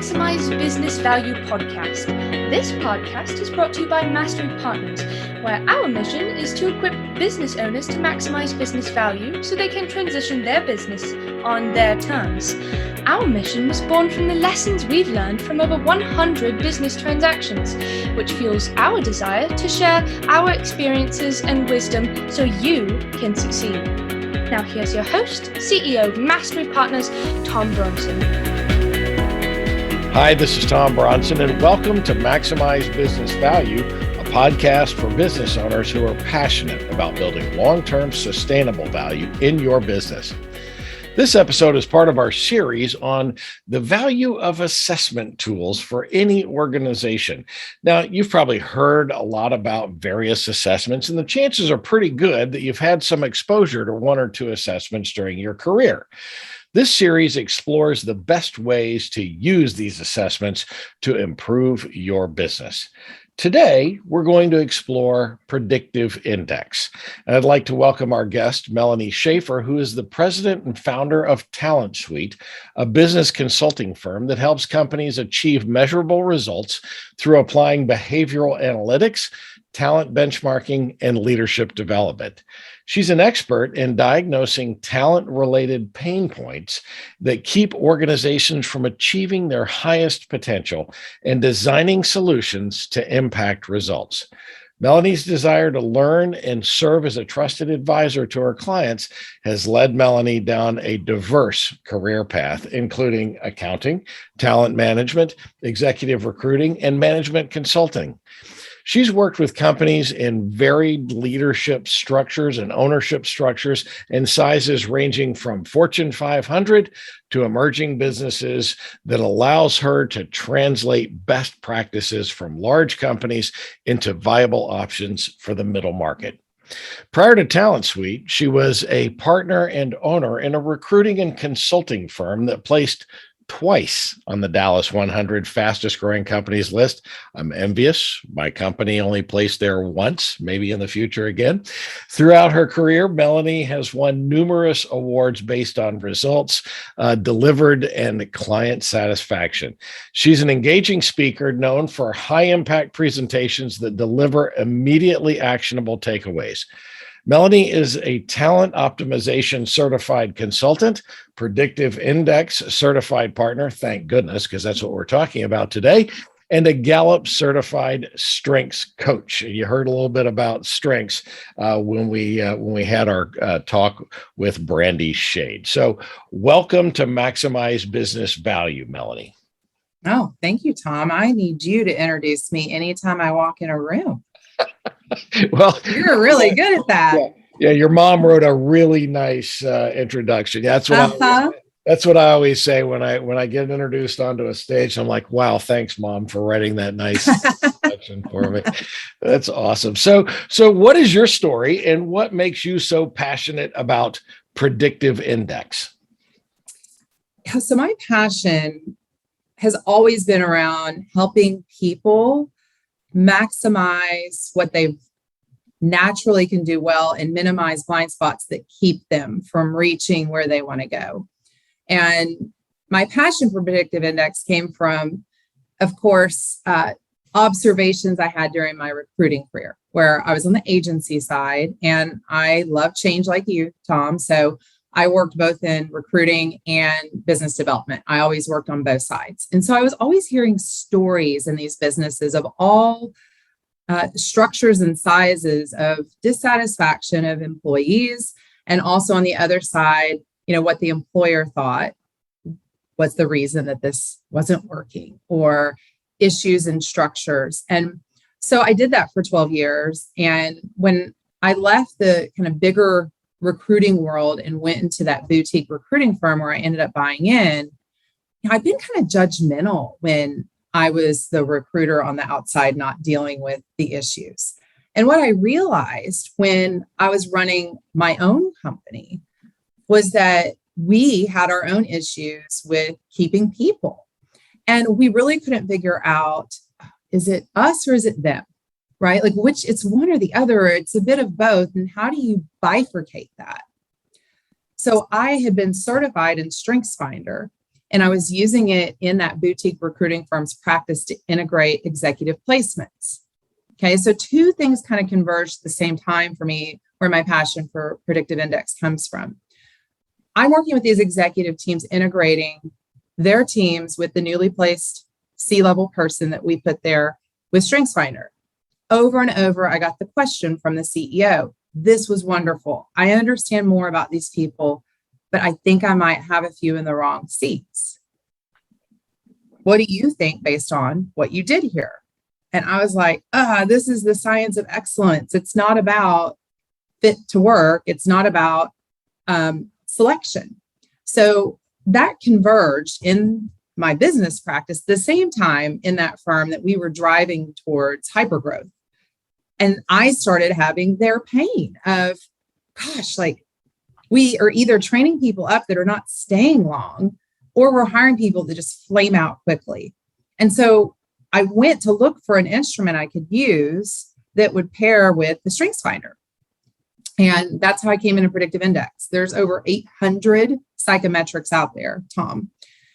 Maximize Business Value podcast. This podcast is brought to you by Mastery Partners, where our mission is to equip business owners to maximize business value so they can transition their business on their terms. Our mission was born from the lessons we've learned from over 100 business transactions, which fuels our desire to share our experiences and wisdom so you can succeed. Now here's your host, CEO of Mastery Partners, Tom Bronson. Hi, this is Tom Bronson, and welcome to Maximize Business Value, a podcast for business owners who are passionate about building long-term sustainable value in your business. This episode is part of our series on the value of assessment tools for any organization. Now, you've probably heard a lot about various assessments, and the chances are pretty good that you've had some exposure to one or two assessments during your career. This series explores the best ways to use these assessments to improve your business. Today, we're going to explore Predictive Index. And I'd like to welcome our guest, Melanie Shaffer, who is the president and founder of Talent Suite, a business consulting firm that helps companies achieve measurable results through applying behavioral analytics, talent benchmarking, and leadership development. She's an expert in diagnosing talent-related pain points that keep organizations from achieving their highest potential and designing solutions to impact results. Melanie's desire to learn and serve as a trusted advisor to her clients has led Melanie down a diverse career path, including accounting, talent management, executive recruiting, and management consulting. She's worked with companies in varied leadership structures and ownership structures and sizes ranging from Fortune 500 to emerging businesses that allows her to translate best practices from large companies into viable options for the middle market. Prior to Talent Suite, she was a partner and owner in a recruiting and consulting firm that placed twice on the Dallas 100 fastest growing companies list. I'm envious. My company only placed there once, maybe in the future again. Throughout her career, Melanie has won numerous awards based on results delivered and client satisfaction. She's an engaging speaker known for high impact presentations that deliver immediately actionable takeaways. Melanie is a talent optimization certified consultant, Predictive Index certified partner, thank goodness, because that's what we're talking about today, and a Gallup certified strengths coach. You heard a little bit about strengths when we had our talk with Brandy Shade. So welcome to Maximize Business Value, Melanie. Oh, thank you, Tom. I need you to introduce me anytime I walk in a room. Well, you're really good at that. Yeah, your mom wrote a really nice introduction. That's what I always say when I get introduced onto a stage. I'm like, wow, thanks, Mom, for writing that nice introduction for me. That's awesome. So what is your story and what makes you so passionate about Predictive Index? So my passion has always been around helping people maximize what they naturally can do well and minimize blind spots that keep them from reaching where they want to go. And my passion for Predictive Index came from, of course, observations I had during my recruiting career, where I was on the agency side and I love change like you, Tom. So I worked both in recruiting and business development. I always worked on both sides. And so I was always hearing stories in these businesses of all structures and sizes of dissatisfaction of employees. And also on the other side, what the employer thought was the reason that this wasn't working or issues and structures. And so I did that for 12 years. And when I left the kind of bigger recruiting world and went into that boutique recruiting firm where I ended up buying in, I've been kind of judgmental when I was the recruiter on the outside, not dealing with the issues. And what I realized when I was running my own company was that we had our own issues with keeping people. And we really couldn't figure out, is it us or is it them? Right? Like which it's one or the other, or it's a bit of both. And how do you bifurcate that? So I had been certified in StrengthsFinder And I was using it in that boutique recruiting firm's practice to integrate executive placements. Okay, so two things kind of converged at the same time for me, where my passion for Predictive Index comes from. I'm working with these executive teams, integrating their teams with the newly placed C-level person that we put there with StrengthsFinder. Over and over, I got the question from the CEO. This was wonderful. I understand more about these people, but I think I might have a few in the wrong seats. What do you think based on what you did here? And I was like, this is the science of excellence. It's not about fit to work. It's not about selection. So that converged in my business practice the same time in that firm that we were driving towards hypergrowth. And I started having their pain of, gosh, like we are either training people up that are not staying long, or we're hiring people that just flame out quickly. And so I went to look for an instrument I could use that would pair with the StrengthsFinder. And that's how I came into Predictive Index. There's over 800 psychometrics out there, Tom.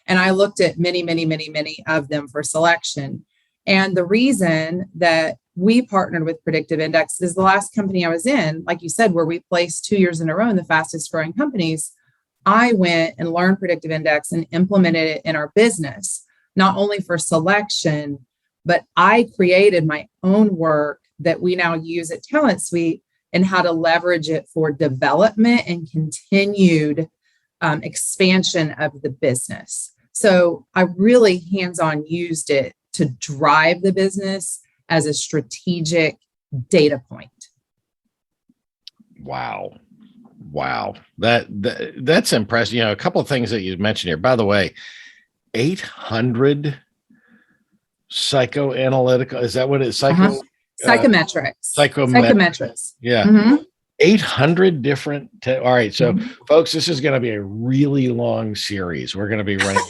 And I looked at many, many, many, many of them for selection. And the reason that we partnered with Predictive Index is the last company I was in, like you said, where we placed 2 years in a row in the fastest growing companies. I went and learned Predictive Index and implemented it in our business, not only for selection, but I created my own work that we now use at Talent Suite and how to leverage it for development and continued expansion of the business. So I really hands-on used it to drive the business as a strategic data point. Wow. That's impressive. You know, a couple of things that you mentioned here. By the way, 800 psychoanalytical, is that what it's? Psychometrics. Psychometrics. Yeah. Mm-hmm. 800 different. All right. So folks, this is going to be a really long series. We're going to be running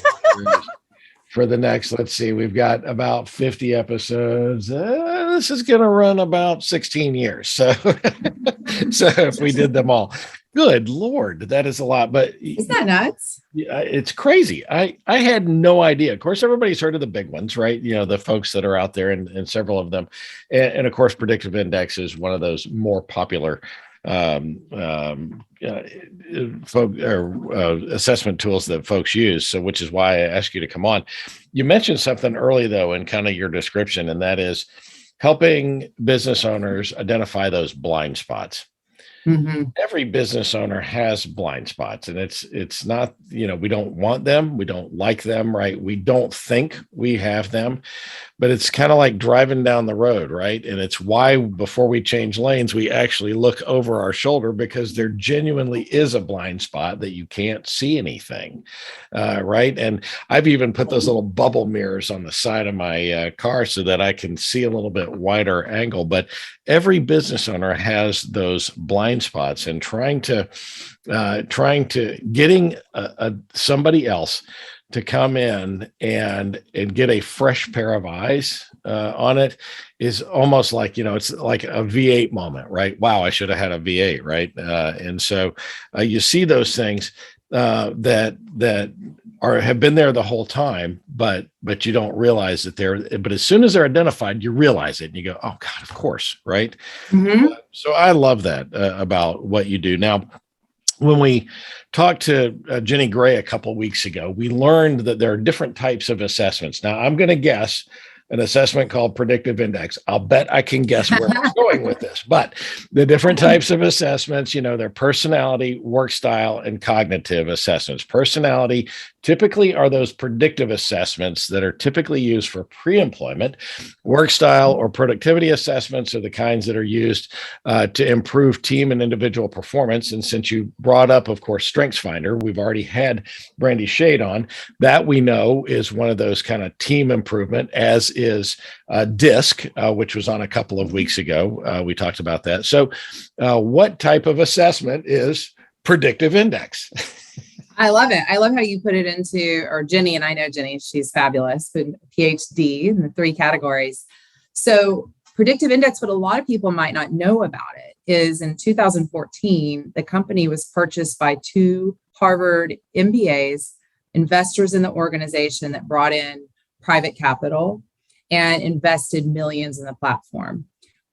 for the next, let's see, we've got about 50 episodes. This is going to run about 16 years. So, so if we did them all, good Lord, that is a lot, but isn't that nuts? It's crazy. I had no idea. Of course, everybody's heard of the big ones, right? You know, the folks that are out there and several of them. And of course, Predictive Index is one of those more popular assessment tools that folks use. So, which is why I asked you to come on. You mentioned something early though, in kind of your description, and that is helping business owners identify those blind spots. Mm-hmm. Every business owner has blind spots, and it's not, you know, we don't want them. We don't like them, right? We don't think we have them, but it's kind of like driving down the road, right? And it's why before we change lanes, we actually look over our shoulder, because there genuinely is a blind spot that you can't see anything, right? And I've even put those little bubble mirrors on the side of my car so that I can see a little bit wider angle. But every business owner has those blind spots, and trying to getting somebody else to come in and get a fresh pair of eyes on it is almost like, you know, it's like a V8 moment, right? Wow, I should have had a V8, right? And so you see those things that have been there the whole time, but you don't realize that they're. But as soon as they're identified, you realize it, and you go, "Oh God, of course, right?" Mm-hmm. So I love that about what you do. Now, when we talked to Jenny Gray a couple of weeks ago, we learned that there are different types of assessments. Now, I'm going to guess an assessment called Predictive Index. I'll bet I can guess where I'm going with this, but the different types of assessments, you know, their personality, work style, and cognitive assessments. Personality typically are those predictive assessments that are typically used for pre-employment. Work style or productivity assessments are the kinds that are used to improve team and individual performance. And since you brought up, of course, StrengthsFinder, we've already had Brandy Shade on. That we know is one of those kind of team improvement, as is DISC, which was on a couple of weeks ago. We talked about that. So what type of assessment is Predictive Index? I love it. I love how you put it into, or Jenny, and I know Jenny, she's fabulous, but PhD in the 3 categories. So Predictive Index, what a lot of people might not know about it is in 2014, the company was purchased by 2 Harvard MBAs investors in the organization that brought in private capital and invested millions in the platform.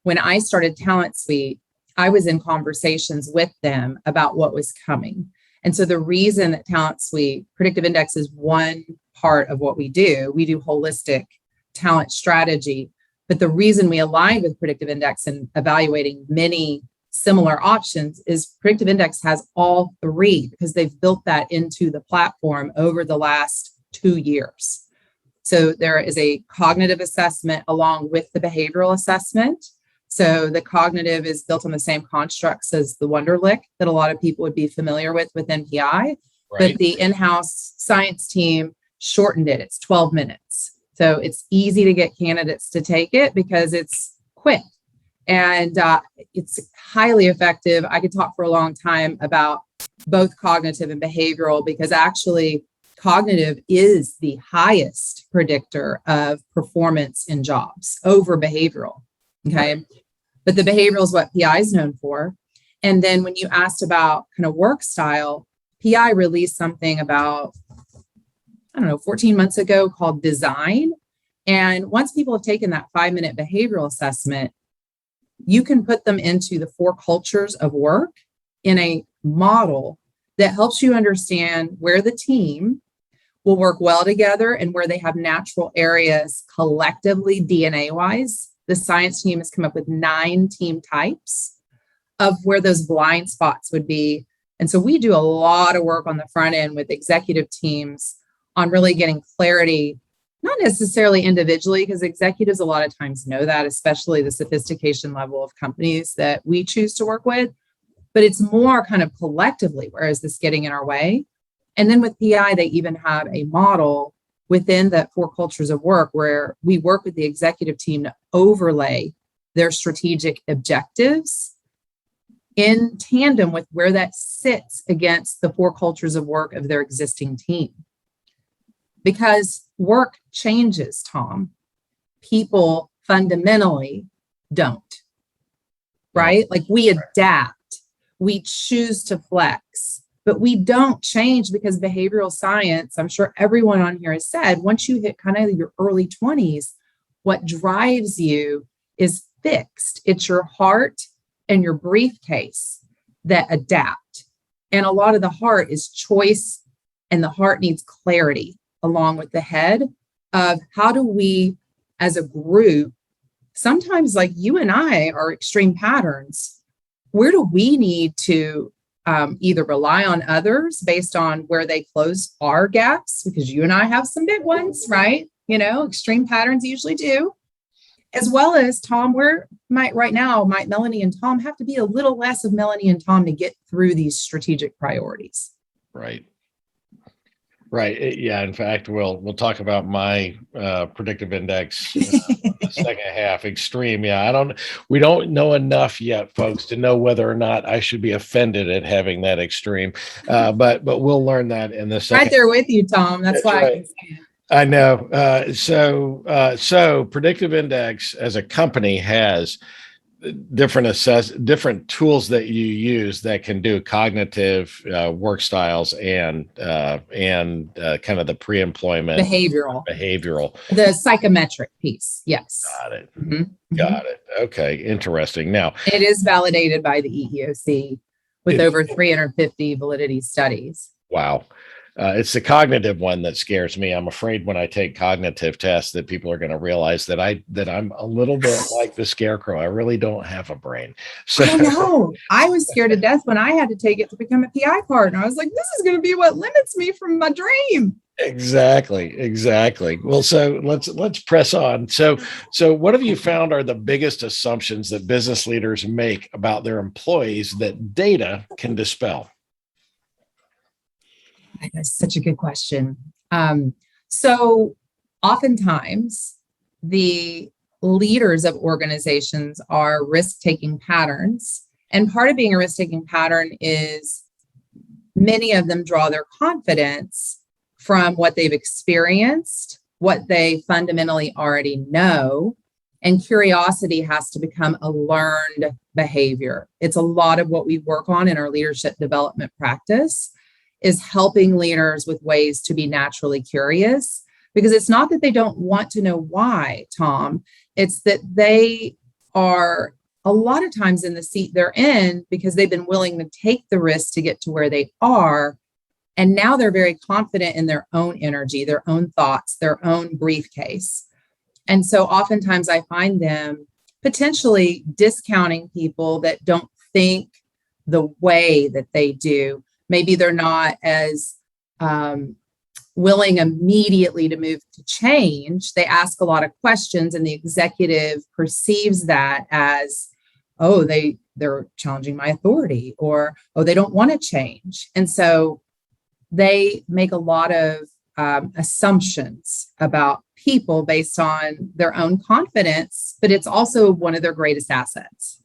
When I started Talent Suite, I was in conversations with them about what was coming. And so the reason that Talent Suite, Predictive Index is one part of what we do holistic talent strategy. But the reason we aligned with Predictive Index and evaluating many similar options is Predictive Index has all three because they've built that into the platform over the last 2 years. So there is a cognitive assessment along with the behavioral assessment. So the cognitive is built on the same constructs as the Wonderlic that a lot of people would be familiar with NPI, right. But the in-house science team shortened it. It's 12 minutes. So it's easy to get candidates to take it because it's quick and it's highly effective. I could talk for a long time about both cognitive and behavioral because actually cognitive is the highest predictor of performance in jobs over behavioral. Okay. But the behavioral is what PI is known for. And then when you asked about kind of work style, PI released something about, 14 months ago called Design. And once people have taken that 5-minute behavioral assessment, you can put them into the 4 cultures of work in a model that helps you understand where the team will work well together and where they have natural areas collectively DNA wise. The science team has come up with 9 team types of where those blind spots would be. And so we do a lot of work on the front end with executive teams on really getting clarity, not necessarily individually, because executives a lot of times know that, especially the sophistication level of companies that we choose to work with, but it's more kind of collectively, where is this getting in our way? And then with PI, they even have a model within that 4 cultures of work where we work with the executive team to overlay their strategic objectives in tandem with where that sits against the 4 cultures of work of their existing team. Because work changes, Tom. People fundamentally don't, right? Like we adapt, we choose to flex, but we don't change because behavioral science, I'm sure everyone on here has said, once you hit kind of your early 20s, what drives you is fixed. It's your heart and your briefcase that adapt. And a lot of the heart is choice, and the heart needs clarity along with the head of how do we as a group, sometimes like you and I are extreme patterns, where do we need to either rely on others based on where they close our gaps, because you and I have some big ones, right? Extreme patterns usually do, as well as Tom, might Melanie and Tom have to be a little less of Melanie and Tom to get through these strategic priorities. Right. Yeah. In fact, we'll talk about my predictive index the second half. Extreme. Yeah. We don't know enough yet, folks, to know whether or not I should be offended at having that extreme. But we'll learn that in the second. Right there with you, Tom. That's why right. I can see it. I know. So Predictive Index as a company has different tools that you use that can do cognitive work styles and kind of the pre-employment behavioral, the psychometric piece. Yes. Got it. Mm-hmm. Got it. Okay. Interesting. Now it is validated by the EEOC with over 350 validity studies. Wow. It's the cognitive one that scares me. I'm afraid when I take cognitive tests that people are going to realize that I'm a little bit like the scarecrow. I really don't have a brain. So I know. I was scared to death when I had to take it to become a PI partner. I was like, this is going to be what limits me from my dream. Exactly. Well, so let's press on. So what have you found are the biggest assumptions that business leaders make about their employees that data can dispel? That's such a good question. So oftentimes the leaders of organizations are risk-taking patterns. And part of being a risk-taking pattern is many of them draw their confidence from what they've experienced, what they fundamentally already know, and curiosity has to become a learned behavior. It's a lot of what we work on in our leadership development practice. is helping leaders with ways to be naturally curious, because it's not that they don't want to know why, Tom. It's that they are a lot of times in the seat they're in because they've been willing to take the risk to get to where they are. And now they're very confident in their own energy, their own thoughts, their own briefcase. And so oftentimes I find them potentially discounting people that don't think the way that they do. Maybe they're not as willing immediately to move to change. They ask a lot of questions, and the executive perceives that as, oh, they're challenging my authority, or, oh, they don't want to change. And so they make a lot of assumptions about people based on their own confidence, but it's also one of their greatest assets.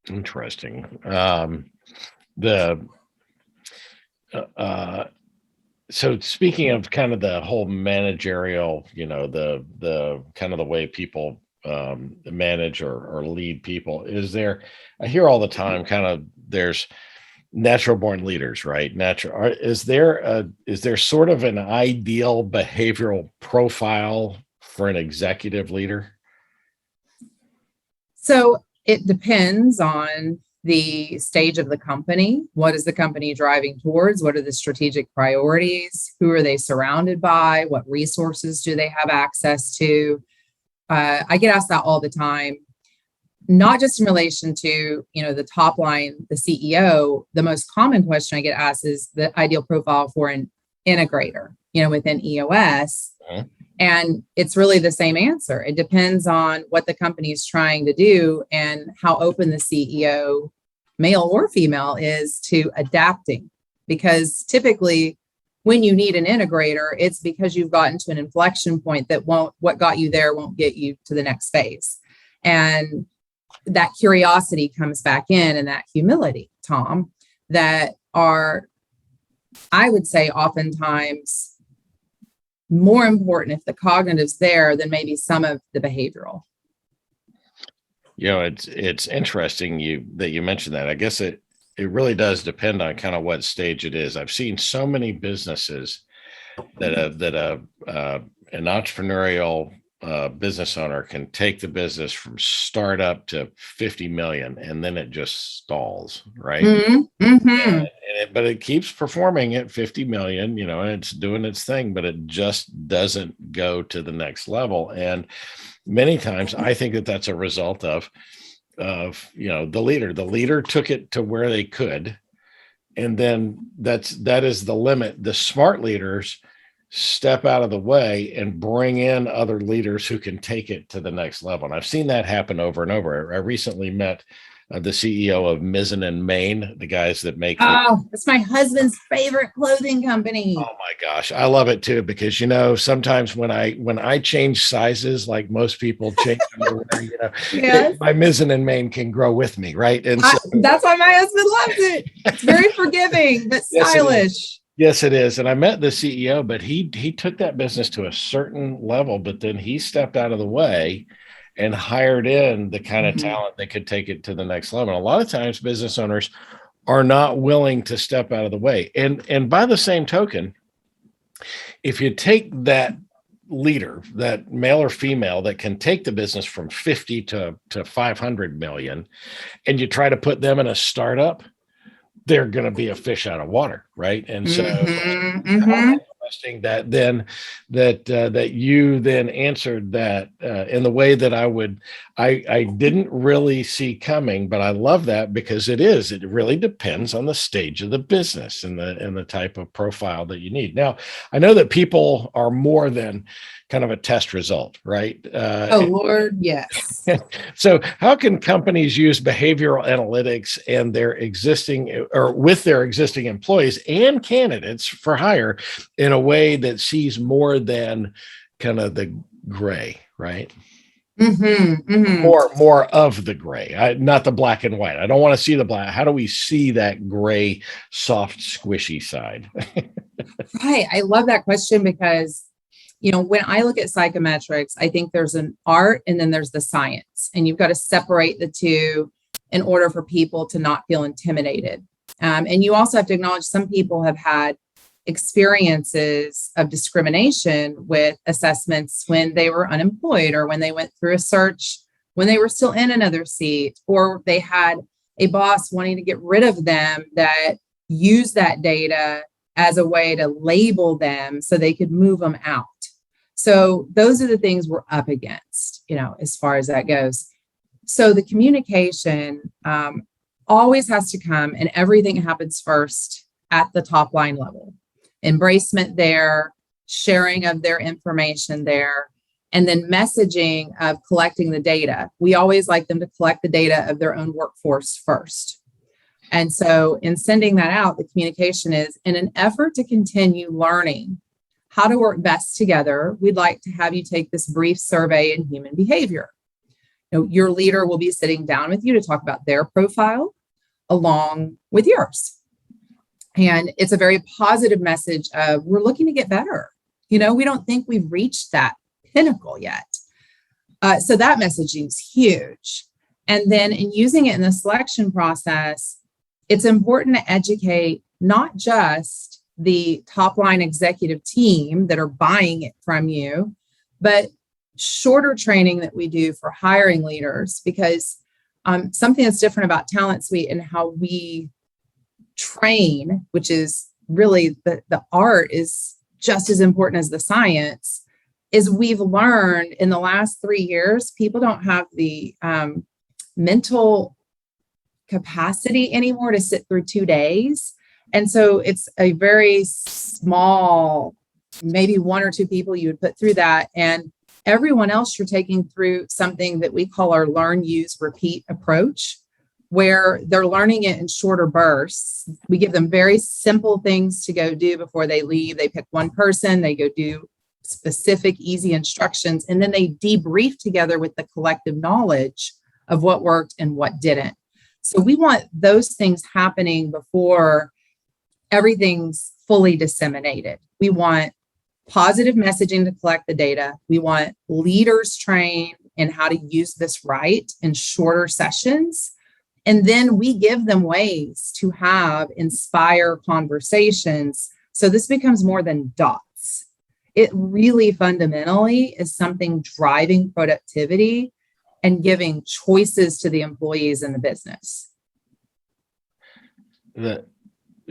Interesting. So speaking of kind of the whole managerial, the kind of the way people manage or lead people, I hear all the time kind of there's natural born leaders, right? Is there sort of an ideal behavioral profile for an executive leader? So it depends on the stage of the company. What is the company driving towards? What are the strategic priorities? Who are they surrounded by? What resources do they have access to? I get asked that all the time, not just in relation to, the top line, the CEO. The most common question I get asked is the ideal profile for an integrator, within EOS. Uh-huh. And it's really the same answer. It depends on what the company is trying to do and how open the CEO, male or female, is to adapting. Because typically when you need an integrator, it's because you've gotten to an inflection point that what got you there won't get you to the next phase. And that curiosity comes back in, and that humility, Tom, that are, I would say, oftentimes more important if the cognitive's there than maybe some of the behavioral. It's interesting that you mentioned that. I guess it really does depend on kind of what stage it is. I've seen so many businesses that an entrepreneurial business owner can take the business from startup to 50 million, and then it just stalls, right? Mm-hmm. Mm-hmm. But it keeps performing at 50 million, and it's doing its thing, but it just doesn't go to the next level. And many times I think that that's a result of the leader took it to where they could. And then that is the limit. The smart leaders step out of the way and bring in other leaders who can take it to the next level. And I've seen that happen over and over. I recently met the CEO of Mizzen & Main, the guys that make. Oh, that's my husband's favorite clothing company. Oh my gosh. I love it too, because, sometimes when I change sizes, like most people change, yes. My Mizzen & Main can grow with me. Right. And so, that's why my husband loves it. It's very forgiving, but stylish. Yes, it is. And I met the CEO, but he took that business to a certain level, but then he stepped out of the way and hired in the kind of talent that could take it to the next level. And a lot of times business owners are not willing to step out of the way. And by the same token, if you take that leader, that male or female that can take the business from 50 to 500 million, and you try to put them in a startup, they're going to be a fish out of water, right? And so interesting that you then answered that in the way that I didn't really see coming, but I love that, because it really depends on the stage of the business and the type of profile that you need. Now, I know that people are more than kind of a test result, right? Lord, yes. So how can companies use behavioral analytics and with their existing employees and candidates for hire in a way that sees more than kind of the gray, right? Mm-hmm, mm-hmm. More of the gray, not the black and white. I don't want to see the black. How do we see that gray, soft, squishy side? Right. I love that question, because when I look at psychometrics, I think there's an art and then there's the science, and you've got to separate the two in order for people to not feel intimidated. And you also have to acknowledge some people have had experiences of discrimination with assessments when they were unemployed or when they went through a search when they were still in another seat, or they had a boss wanting to get rid of them that used that data as a way to label them so they could move them out. So those are the things we're up against, as far as that goes. So the communication always has to come, and everything happens first at the top line level. Embracement there, sharing of their information there, and then messaging of collecting the data. We always like them to collect the data of their own workforce first. And so in sending that out, the communication is in an effort to continue learning how to work best together. We'd like to have you take this brief survey in human behavior. Your leader will be sitting down with you to talk about their profile along with yours. And it's a very positive message of we're looking to get better. We don't think we've reached that pinnacle yet. So that messaging is huge. And then in using it in the selection process, it's important to educate not just the top line executive team that are buying it from you, but shorter training that we do for hiring leaders, because something that's different about Talent Suite and how we train, which is really the art is just as important as the science, is we've learned in the last 3 years, people don't have the mental capacity anymore to sit through 2 days. And so it's a very small, maybe 1 or 2 people you would put through that. And everyone else you're taking through something that we call our learn, use, repeat approach, where they're learning it in shorter bursts. We give them very simple things to go do before they leave. They pick one person, they go do specific, easy instructions, and then they debrief together with the collective knowledge of what worked and what didn't. So we want those things happening before everything's fully disseminated. We want positive messaging to collect the data. We want leaders trained in how to use this right in shorter sessions. And then we give them ways to have inspire conversations. So this becomes more than dots. It really fundamentally is something driving productivity and giving choices to the employees in the business.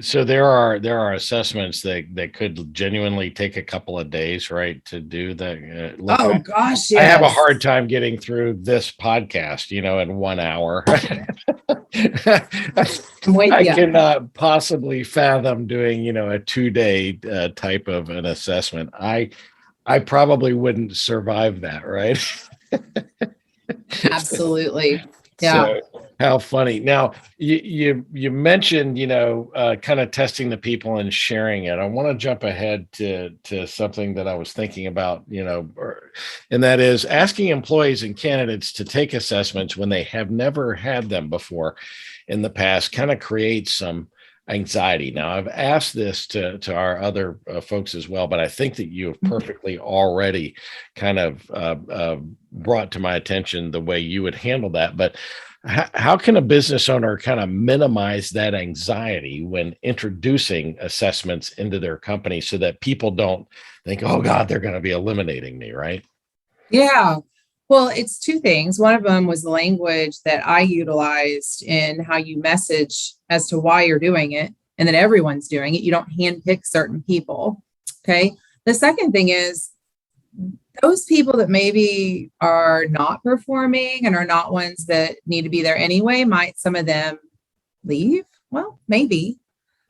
So there are assessments that could genuinely take a couple of days, right, to do that. Gosh, yes. I have a hard time getting through this podcast, in 1 hour. I cannot possibly fathom doing, a 2-day type of an assessment. I probably wouldn't survive that, right? Absolutely. Yeah. So, how funny. Now, you mentioned, kind of testing the people and sharing it. I want to jump ahead to something that I was thinking about, and that is asking employees and candidates to take assessments when they have never had them before in the past kind of creates some anxiety. Now, I've asked this to our other folks as well, but I think that you have perfectly already kind of brought to my attention the way you would handle that. But how can a business owner kind of minimize that anxiety when introducing assessments into their company so that people don't think, oh God, they're going to be eliminating me, right? Yeah. Well, it's 2 things. One of them was the language that I utilized in how you message as to why you're doing it and that everyone's doing it. You don't handpick certain people. Okay. The second thing is those people that maybe are not performing and are not ones that need to be there anyway, might some of them leave? Well, maybe,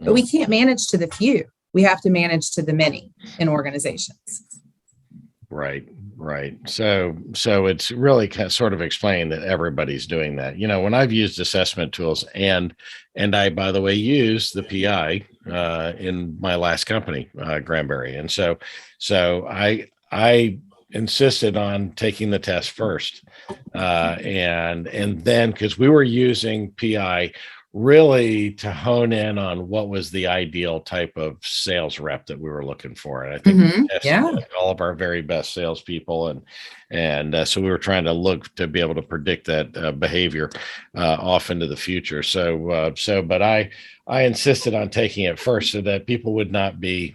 but we can't manage to the few. We have to manage to the many in organizations. Right. So it's really kind of sort of explained that everybody's doing that. When I've used assessment tools and I, by the way, use the PI in my last company, Granbury. And so I insisted on taking the test first. And then because we were using PI really to hone in on what was the ideal type of sales rep that we were looking for. And I think we tested all of our very best salespeople. And so we were trying to look to be able to predict that behavior off into the future. But I insisted on taking it first so that people would not be,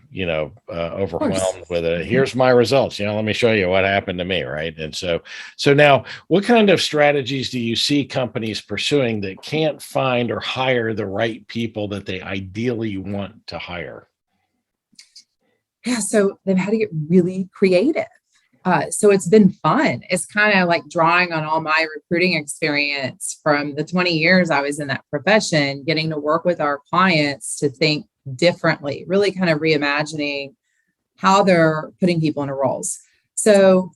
overwhelmed with it. Here's my results. Let me show you what happened to me, right? And so now, what kind of strategies do you see companies pursuing that can't find or hire the right people that they ideally want to hire? Yeah, so they've had to get really creative. So it's been fun. It's kind of like drawing on all my recruiting experience from the 20 years I was in that profession, getting to work with our clients to think differently, really kind of reimagining how they're putting people into roles. So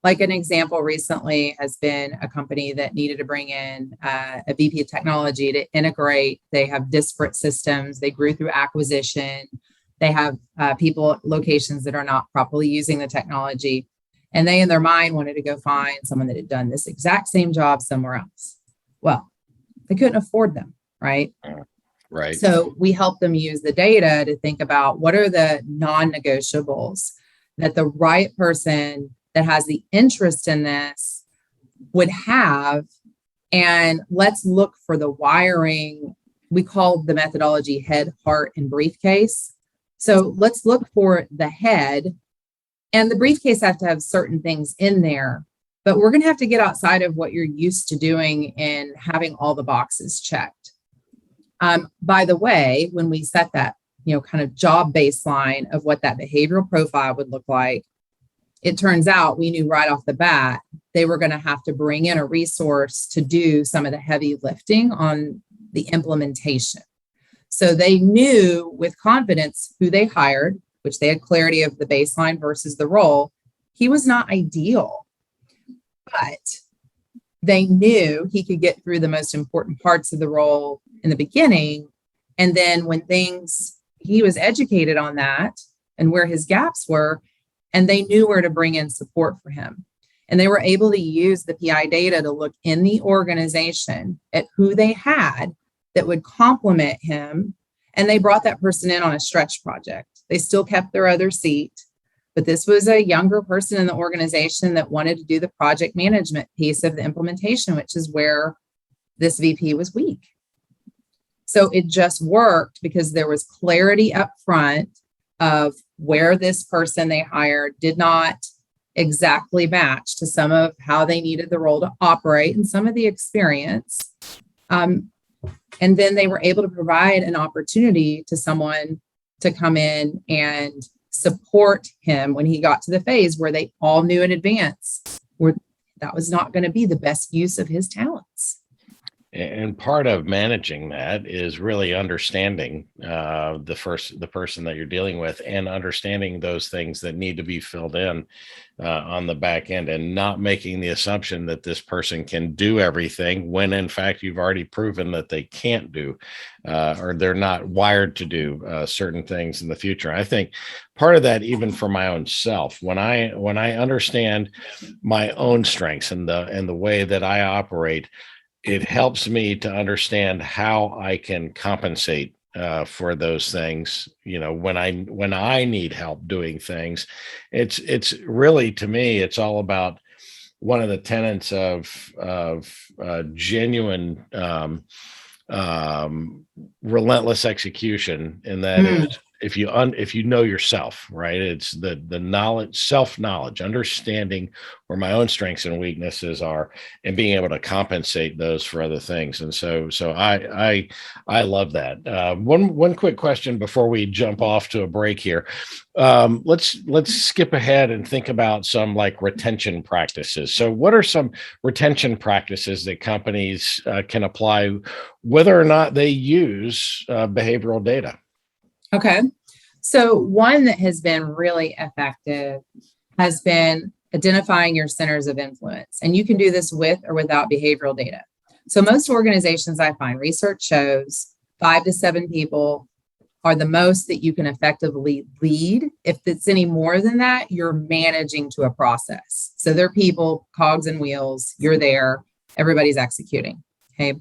like an example recently has been a company that needed to bring in a VP of technology to integrate. They have disparate systems. They grew through acquisition. They have people, locations that are not properly using the technology. And they, in their mind, wanted to go find someone that had done this exact same job somewhere else. Well, they couldn't afford them, right? Right. So we help them use the data to think about what are the non-negotiables that the right person that has the interest in this would have. And let's look for the wiring. We call the methodology head, heart, and briefcase. So let's look for the head. And the briefcase has to have certain things in there, but we're going to have to get outside of what you're used to doing and having all the boxes checked. By the way, when we set that, kind of job baseline of what that behavioral profile would look like, it turns out we knew right off the bat, they were going to have to bring in a resource to do some of the heavy lifting on the implementation. So they knew with confidence who they hired, which they had clarity of the baseline versus the role. He was not ideal, but they knew he could get through the most important parts of the role in the beginning. And then when he was educated on that and where his gaps were, and they knew where to bring in support for him. And they were able to use the PI data to look in the organization at who they had that would complement him. And they brought that person in on a stretch project. They still kept their other seat, but this was a younger person in the organization that wanted to do the project management piece of the implementation, which is where this VP was weak. So it just worked because there was clarity up front of where this person they hired did not exactly match to some of how they needed the role to operate and some of the experience. And then they were able to provide an opportunity to someone to come in and support him when he got to the phase where they all knew in advance where that was not going to be the best use of his talents. And part of managing that is really understanding the person that you're dealing with and understanding those things that need to be filled in on the back end, and not making the assumption that this person can do everything when in fact you've already proven that they can't do or they're not wired to do certain things in the future. I think part of that, even for my own self, when I understand my own strengths and the way that I operate, it helps me to understand how I can compensate for those things. When I need help doing things, it's really, to me, it's all about one of the tenets of genuine relentless execution, and that is if you know yourself, right? It's the knowledge, self-knowledge, understanding where my own strengths and weaknesses are, and being able to compensate those for other things. And so I love that. One quick question before we jump off to a break here. Let's skip ahead and think about some like retention practices. So what are some retention practices that companies can apply, whether or not they use behavioral data? Okay. So one that has been really effective has been identifying your centers of influence. And you can do this with or without behavioral data. So most organizations, I find, research shows 5 to 7 people are the most that you can effectively lead. If it's any more than that, you're managing to a process. So they're people, cogs and wheels, you're there, everybody's executing. Okay.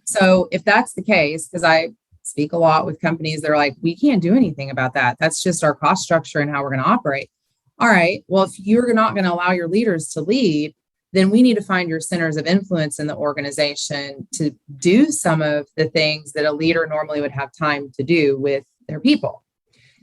So if that's the case, because I speak a lot with companies that are like, we can't do anything about that. That's just our cost structure and how we're going to operate. All right. Well, if you're not going to allow your leaders to lead, then we need to find your centers of influence in the organization to do some of the things that a leader normally would have time to do with their people.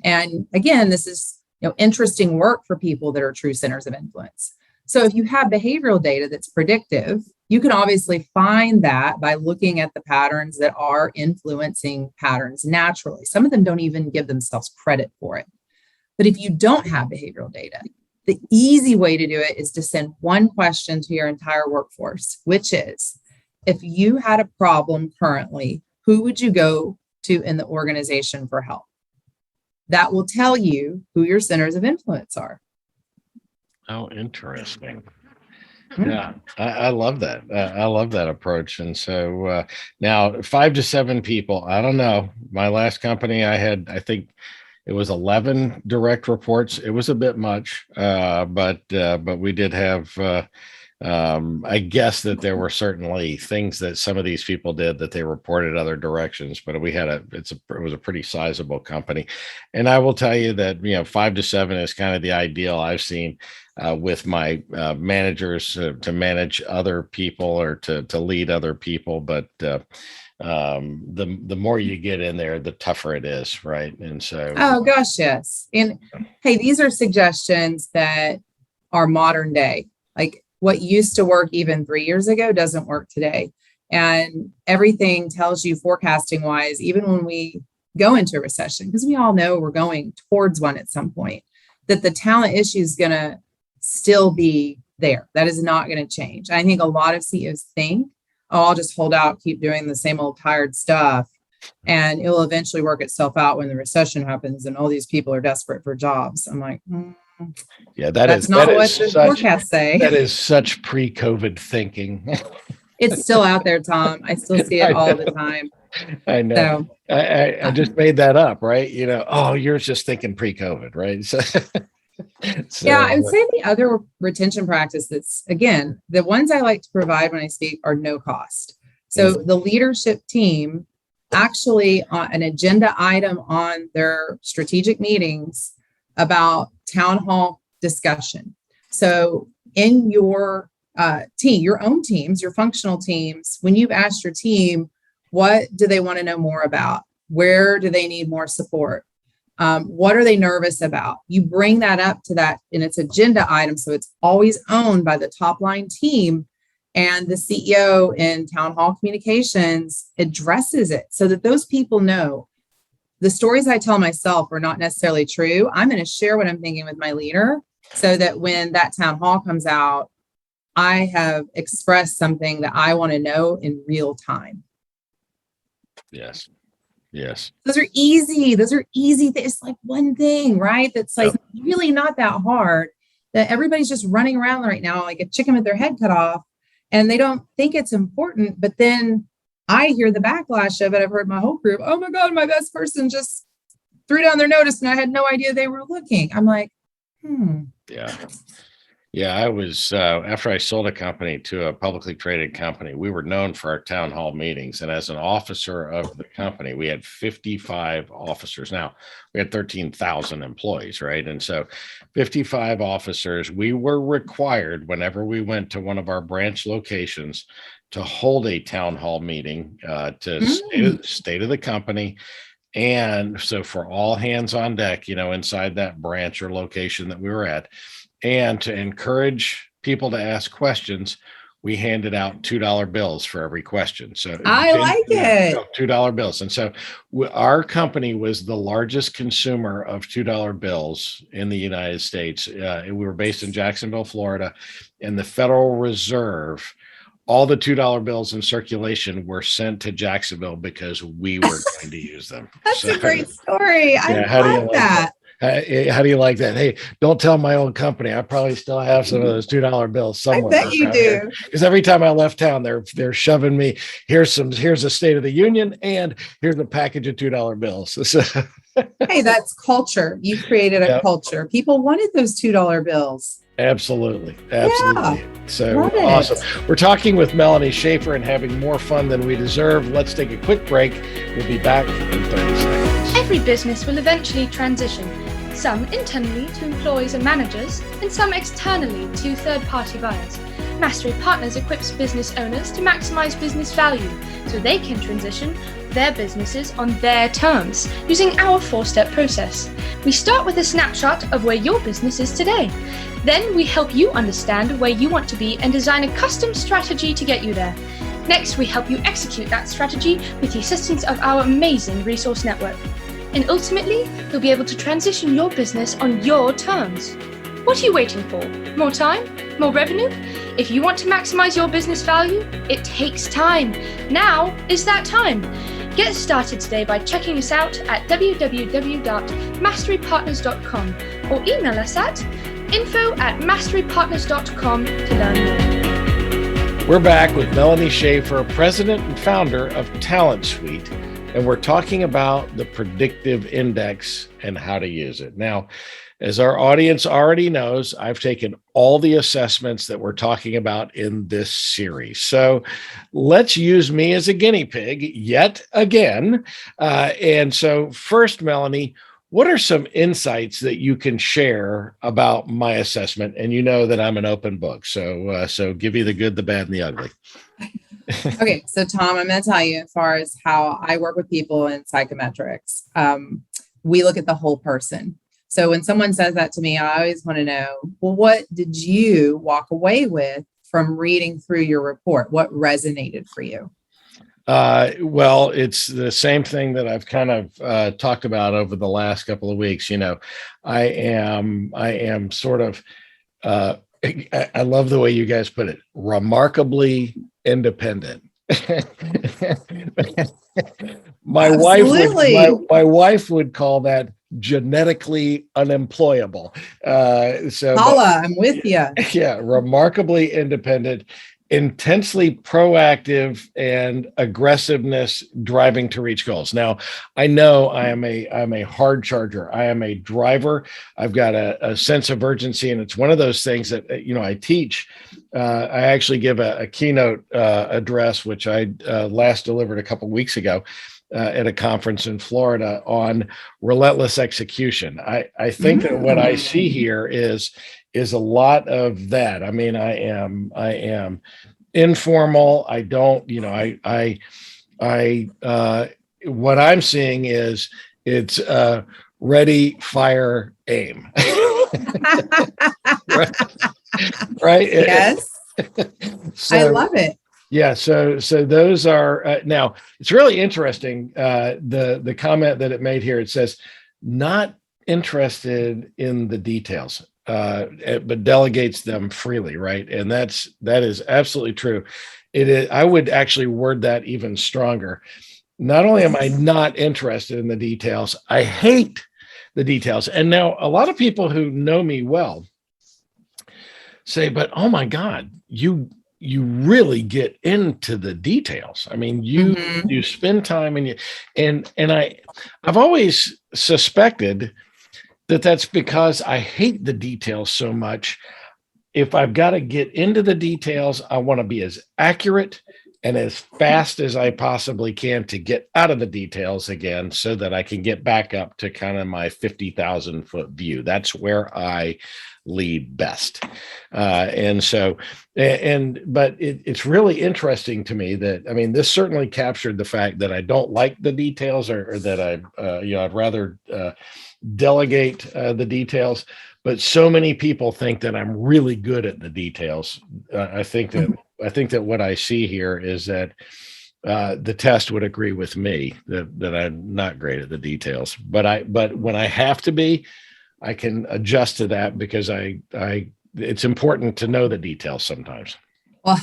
And again, this is interesting work for people that are true centers of influence. So if you have behavioral data that's predictive, you can obviously find that by looking at the patterns that are influencing patterns naturally. Some of them don't even give themselves credit for it. But if you don't have behavioral data, the easy way to do it is to send one question to your entire workforce, which is, if you had a problem currently, who would you go to in the organization for help? That will tell you who your centers of influence are. Oh, interesting. Yeah, I love that. I love that approach. And so now 5 to 7 people, I don't know. My last company I had, I think it was 11 direct reports. It was a bit much, but we did have, I guess that there were certainly things that some of these people did that they reported other directions, but we had it was a pretty sizable company. And I will tell you that, 5 to 7 is kind of the ideal I've seen with my managers to manage other people or to lead other people. But the more you get in there, the tougher it is, right? And so, oh gosh, yes. And hey, these are suggestions that are modern day. Like, what used to work even 3 years ago doesn't work today. And everything tells you, forecasting wise, even when we go into a recession, because we all know we're going towards one at some point, that the talent issue is going to still be there. That is not going to change. I think a lot of CEOs think, oh, I'll just hold out, keep doing the same old tired stuff, and it will eventually work itself out when the recession happens and all these people are desperate for jobs. I'm like, yeah, that's not what the forecasts say. That is such pre-COVID thinking. It's still out there, Tom. I still see it all the time. I know. So, I just made that up, right? Oh, you're just thinking pre-COVID, right? So, yeah, I would say the other retention practice that's, again, the ones I like to provide when I speak are no cost. So the leadership team actually on an agenda item on their strategic meetings about town hall discussion. So in your team, your own teams, your functional teams, when you've asked your team, what do they want to know more about? Where do they need more support? What are they nervous about? You bring that up to that in its agenda item. So it's always owned by the top line team, and the CEO in town hall communications addresses it so that those people know the stories I tell myself are not necessarily true. I'm going to share what I'm thinking with my leader so that when that town hall comes out, I have expressed something that I want to know in real time. Yes. Yes. Those are easy. It's like one thing, right? That's like really not that hard, that everybody's just running around right now like a chicken with their head cut off, and they don't think it's important. But then I hear the backlash of it. I've heard my whole group, oh my God, my best person just threw down their notice and I had no idea they were looking. I'm like, Yeah. Yeah, I was, after I sold a company to a publicly traded company, we were known for our town hall meetings. And as an officer of the company, we had 55 officers. Now, we had 13,000 employees, right? And so 55 officers, we were required whenever we went to one of our branch locations to hold a town hall meeting to state of the company. And so for all hands on deck, inside that branch or location that we were at, and to encourage people to ask questions, we handed out $2 bills for every question. So I like it. $2 bills. And so our company was the largest consumer of $2 bills in the United States. We were based in Jacksonville, Florida, and the Federal Reserve, all the $2 bills in circulation were sent to Jacksonville because we were going to use them. That's a great story. I love that. How do you like that? Hey, don't tell my own company. I probably still have some of those $2 bills somewhere. I bet you do. Because every time I left town, they're shoving me. Here's a State of the Union, and here's a package of $2 bills. Hey, that's culture. You created a culture. People wanted those $2 bills. Absolutely. Yeah, so awesome. We're talking with Melanie Shaffer and having more fun than we deserve. Let's take a quick break. We'll be back in 30 seconds. Every business will eventually transition, some internally to employees and managers, and some externally to third-party buyers. Mastery Partners equips business owners to maximize business value so they can transition their businesses on their terms using our 4-step process. We start with a snapshot of where your business is today. Then we help you understand where you want to be and design a custom strategy to get you there. Next, we help you execute that strategy with the assistance of our amazing resource network. And ultimately, you'll be able to transition your business on your terms. What are you waiting for? More time? More revenue? If you want to maximize your business value, it takes time. Now is that time. Get started today by checking us out at www.masterypartners.com or email us at info@masterypartners.com to learn more. We're back with Melanie Shaffer, president and founder of Talent Suite, and we're talking about the Predictive Index and how to use it. Now, as our audience already knows, I've taken all the assessments that we're talking about in this series. So let's use me as a guinea pig yet again. And so first, Melanie, what are some insights that you can share about my assessment? And you know that I'm an open book. So give you the good, the bad, and the ugly. Okay. So Tom, I'm going to tell you as far as how I work with people in psychometrics. We look at the whole person. So when someone says that to me, I always want to know, well, what did you walk away with from reading through your report? What resonated for you? Well, it's the same thing that I've kind of talked about over the last couple of weeks. You know, I am sort of, I love the way you guys put it, remarkably independent. My wife would call that genetically unemployable. Paula, I'm with you. Yeah, remarkably independent, intensely proactive, and aggressiveness driving to reach goals. Now, I know I'm a hard charger. I am a driver. I've got a sense of urgency, and it's one of those things that I teach. I actually give a keynote address, which I last delivered a couple of weeks ago. At a conference in Florida on relentless execution. I think that what I see here is a lot of that. I mean, I am informal. I don't, what I'm seeing is it's ready, fire, aim. Right? Yes. So, I love it. Yeah, so those are now. It's really interesting. The comment that it made here. It says not interested in the details, but delegates them freely, right? And that is absolutely true. It is. I would actually word that even stronger. Not only am I not interested in the details, I hate the details. And now a lot of people who know me well say, "But oh my God, you really get into the details. I mean, you spend time and I've always suspected that that's because I hate the details so much. If I've got to get into the details, I want to be as accurate and as fast as I possibly can to get out of the details again so that I can get back up to kind of my 50,000 foot view. That's where I lead best. But it's really interesting to me that, I mean, this certainly captured the fact that I don't like the details or that I'd rather delegate the details, but so many people think that I'm really good at the details. I think that what I see here is that the test would agree with me that I'm not great at the details, but when I have to be, I can adjust to that because it's important to know the details sometimes. Well,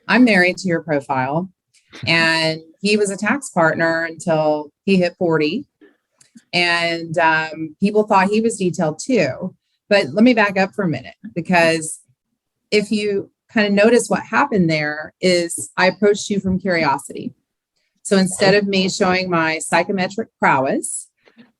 I'm married to your profile, and he was a tax partner until he hit 40. And people thought he was detailed too. But let me back up for a minute, because if you kind of notice what happened there is I approached you from curiosity. So instead of me showing my psychometric prowess,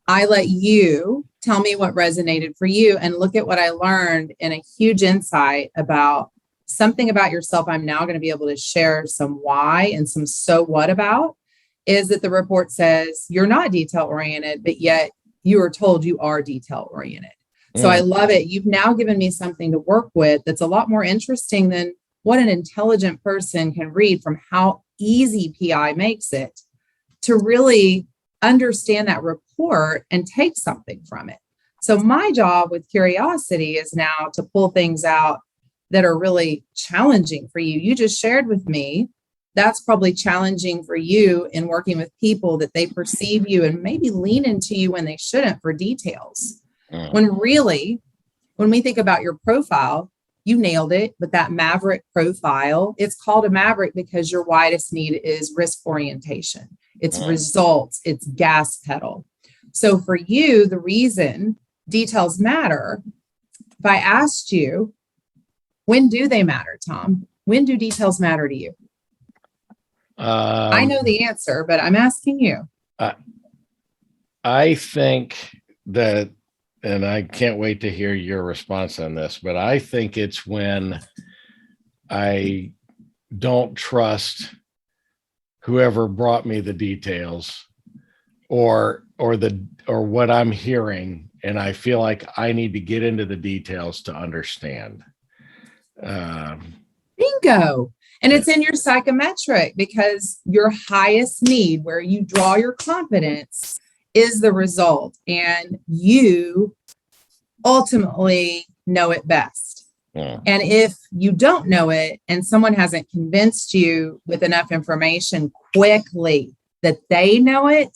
I let you tell me what resonated for you, and look at what I learned in a huge insight about something about yourself. I'm now going to be able to share some why and some so what about is that the report says you're not detail oriented, but yet you are told you are detail oriented. So I love it. You've now given me something to work with that's a lot more interesting than what an intelligent person can read from how easy PI makes it to really understand that report and take something from it. So my job with curiosity is now to pull things out that are really challenging for you. You just shared with me that's probably challenging for you in working with people, that they perceive you and maybe lean into you when they shouldn't for details. When really, when we think about your profile, you nailed it. But that maverick profile, it's called a maverick because your widest need is risk orientation. It's results, it's gas pedal. So for you, the reason details matter, if I asked you, when do they matter, Tom? When do details matter to you? I know the answer, but I'm asking you. I think that, and I can't wait to hear your response on this, but I think it's when I don't trust whoever brought me the details or what I'm hearing, and I feel like I need to get into the details to understand. Bingo. And it's in your psychometric, because your highest need, where you draw your confidence, is the result. And you ultimately know it best. Yeah. And if you don't know it and someone hasn't convinced you with enough information quickly that they know it,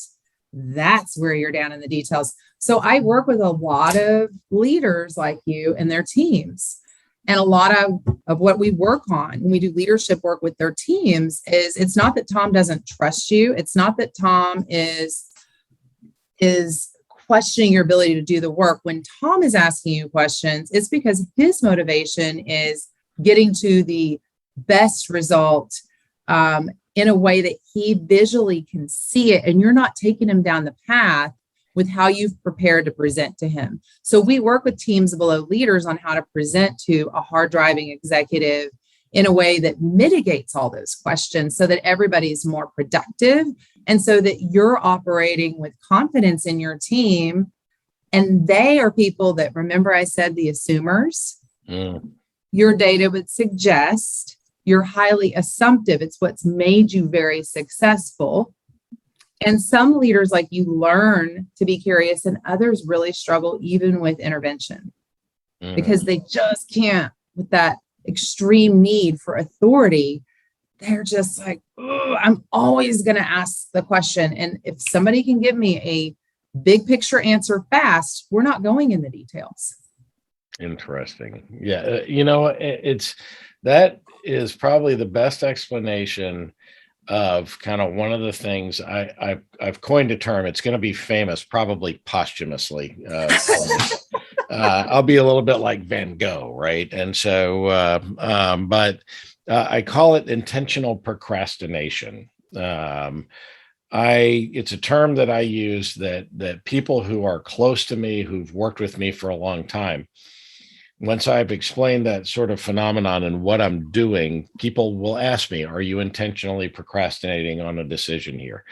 that's where you're down in the details. So I work with a lot of leaders like you and their teams. And a lot of what we work on when we do leadership work with their teams is, it's not that Tom doesn't trust you. It's not that Tom is questioning your ability to do the work. When Tom is asking you questions, it's because his motivation is getting to the best result in a way that he visually can see it. And you're not taking him down the path with how you've prepared to present to him. So we work with teams below leaders on how to present to a hard driving executive in a way that mitigates all those questions so that everybody's more productive, and so that you're operating with confidence in your team. And they are people that, remember I said the assumers, your data would suggest you're highly assumptive. It's what's made you very successful. And some leaders like you learn to be curious, and others really struggle even with intervention because they just can't, with that extreme need for authority. They're just like, I'm always going to ask the question. And if somebody can give me a big picture answer fast, we're not going in the details. Interesting. Yeah. That is probably the best explanation of kind of one of the things I've coined a term. It's going to be famous, probably posthumously. I'll be a little bit like Van Gogh, right? And so, but I call it intentional procrastination. It's a term that I use that people who are close to me, who've worked with me for a long time, once I've explained that sort of phenomenon and what I'm doing, people will ask me, are you intentionally procrastinating on a decision here?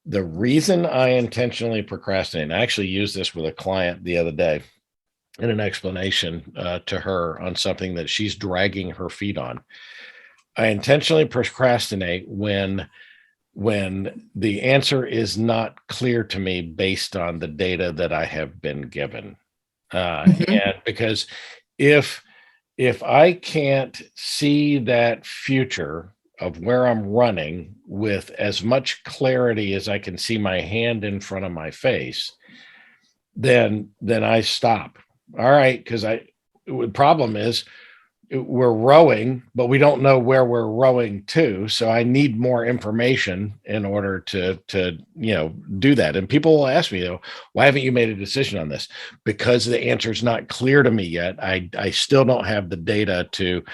The reason I intentionally procrastinate, and I actually used this with a client the other day in an explanation to her on something that she's dragging her feet on. I intentionally procrastinate when the answer is not clear to me based on the data that I have been given. And because if I can't see that future of where I'm running with as much clarity as I can see my hand in front of my face, then I stop. All right, because the problem is we're rowing, but we don't know where we're rowing to. So I need more information in order to do that. And people will ask me, why haven't you made a decision on this? Because the answer is not clear to me yet. I still don't have the data to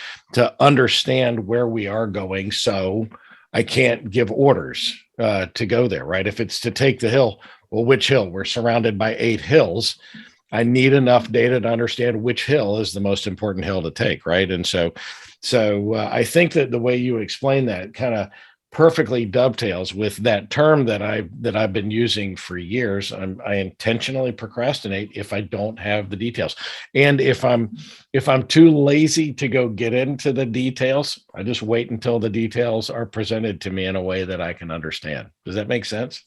understand where we are going. So I can't give orders to go there, right? If it's to take the hill, well, which hill? We're surrounded by 8 hills. I need enough data to understand which hill is the most important hill to take, right? And so I think that the way you explain that kind of perfectly dovetails with that term that I've been using for years. I intentionally procrastinate if I don't have the details, and if I'm too lazy to go get into the details, I just wait until the details are presented to me in a way that I can understand. Does that make sense?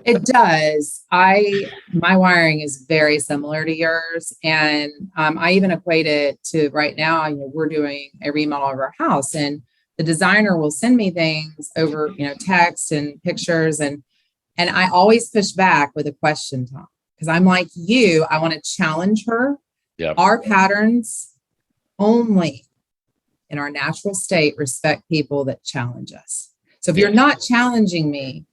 It does. My wiring is very similar to yours. And I even equate it to right now, we're doing a remodel of our house, and the designer will send me things over, text and pictures. And I always push back with a question, Tom, because I'm like you, I want to challenge her. Yeah. Our patterns only in our natural state respect people that challenge us. So if you're not challenging me,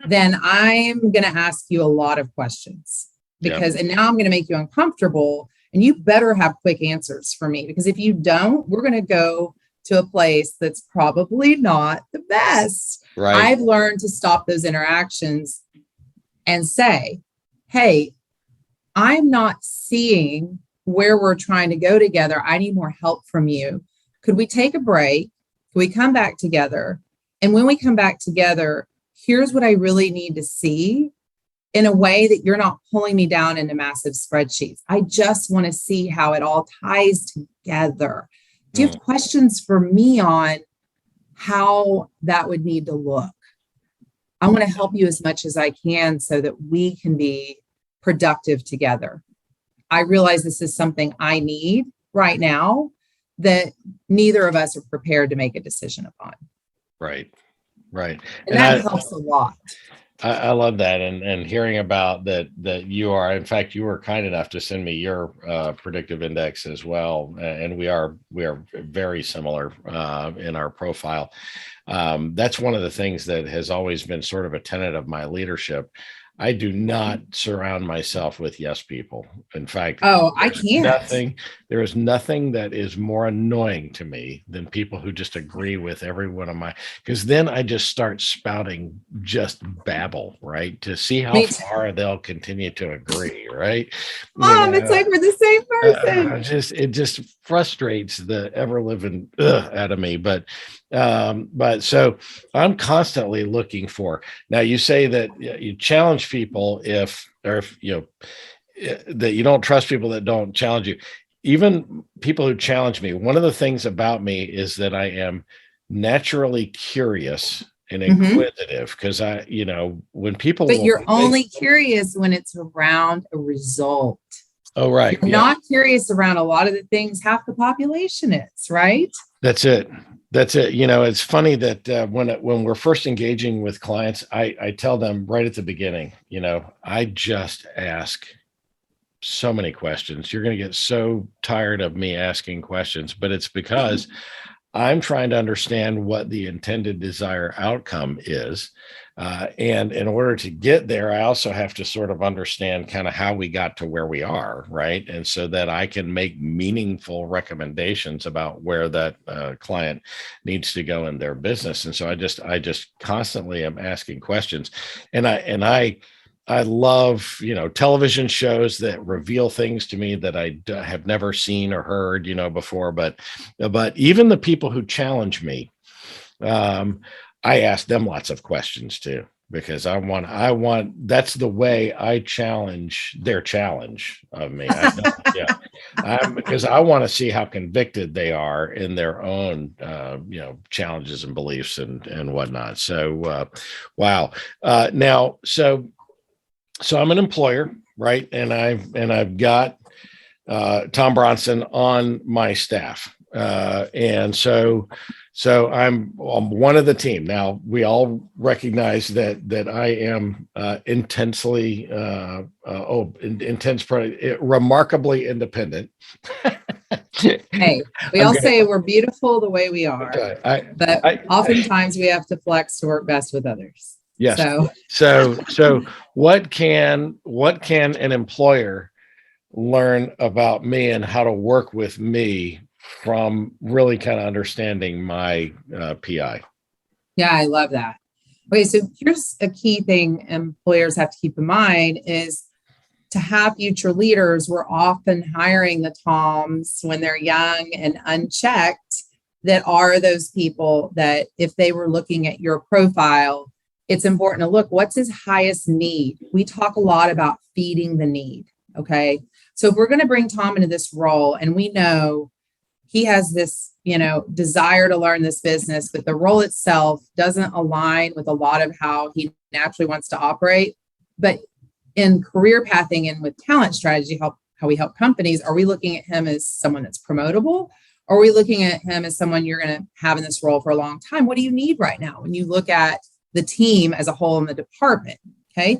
then I'm going to ask you a lot of questions and now I'm going to make you uncomfortable, and you better have quick answers for me, because if you don't, we're going to go to a place that's probably not the best. Right. I've learned to stop those interactions and say, hey, I'm not seeing where we're trying to go together. I need more help from you. Could we take a break? Could we come back together? And when we come back together, here's what I really need to see, in a way that you're not pulling me down into massive spreadsheets. I just want to see how it all ties together. Do you have questions for me on how that would need to look? I want to help you as much as I can so that we can be productive together. I realize this is something I need right now that neither of us are prepared to make a decision upon. Right. And that helps a lot. I love that. And hearing about that you are, in fact, you were kind enough to send me your predictive index as well. And we are very similar in our profile. That's one of the things that has always been sort of a tenet of my leadership. I do not surround myself with yes people. In fact, I can't. There is nothing that is more annoying to me than people who just agree with every one of because then I just start spouting just babble, right? To see how far they'll continue to agree, right? Mom, it's like we're the same person. It just frustrates the ever living out of me. But so I'm constantly looking for. Now you say that you challenge people if that you don't trust people that don't challenge you. Even people who challenge me, one of the things about me is that I am naturally curious and inquisitive, because when people. But you're only curious when it's around a result. Oh, right. You're not curious around a lot of the things half the population is, right? That's it. It's funny that when we're first engaging with clients, I tell them right at the beginning, I just ask so many questions. You're going to get so tired of me asking questions, but it's because I'm trying to understand what the intended desired outcome is. And in order to get there, I also have to sort of understand kind of how we got to where we are, right? And so that I can make meaningful recommendations about where that client needs to go in their business. And so I just constantly am asking questions. And I love, television shows that reveal things to me that I have never seen or heard, before. But even the people who challenge me, I ask them lots of questions too, because I want. That's the way I challenge their challenge of me. Because I want to see how convicted they are in their own, challenges and beliefs and whatnot. So, wow. Now, So I'm an employer, right? And I've got Tom Bronson on my staff, and so I'm one of the team. Now we all recognize that I am remarkably independent. Hey, we all say we're beautiful the way we are, but oftentimes we have to flex to work best with others. Yes. So what can an employer learn about me and how to work with me from really kind of understanding my PI? Yeah, I love that. Okay, so here's a key thing employers have to keep in mind is to have future leaders. We're often hiring the Toms when they're young and unchecked that are those people that if they were looking at your profile, it's important to look, what's his highest need? We talk a lot about feeding the need. Okay. So if we're going to bring Tom into this role and we know he has this, desire to learn this business, but the role itself doesn't align with a lot of how he naturally wants to operate. But in career pathing and with talent strategy, how we help companies, are we looking at him as someone that's promotable? Or are we looking at him as someone you're going to have in this role for a long time? What do you need right now when you look at the team as a whole in the department? Okay.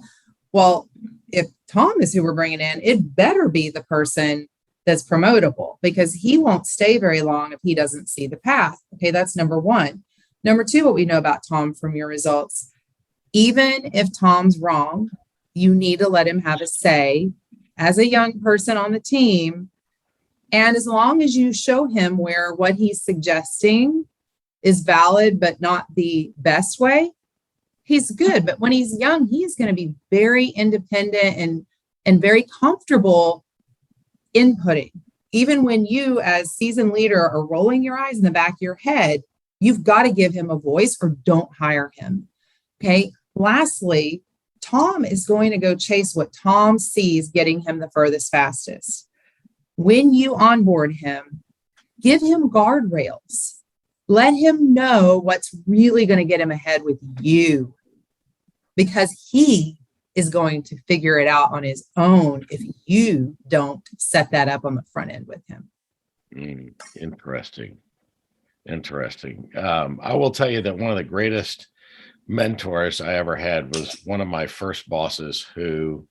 Well, if Tom is who we're bringing in, it better be the person that's promotable, because he won't stay very long if he doesn't see the path. Okay, that's number one. Number two, what we know about Tom from your results, even if Tom's wrong, you need to let him have a say as a young person on the team. And as long as you show him where what he's suggesting is valid, but not the best way, he's good. But when he's young, he's going to be very independent and very comfortable inputting. Even when you as seasoned leader are rolling your eyes in the back of your head, you've got to give him a voice or don't hire him. Okay. Lastly, Tom is going to go chase what Tom sees getting him the furthest, fastest. When you onboard him, give him guardrails. Let him know what's really going to get him ahead with you, because he is going to figure it out on his own if you don't set that up on the front end with him. Interesting. I will tell you that one of the greatest mentors I ever had was one of my first bosses who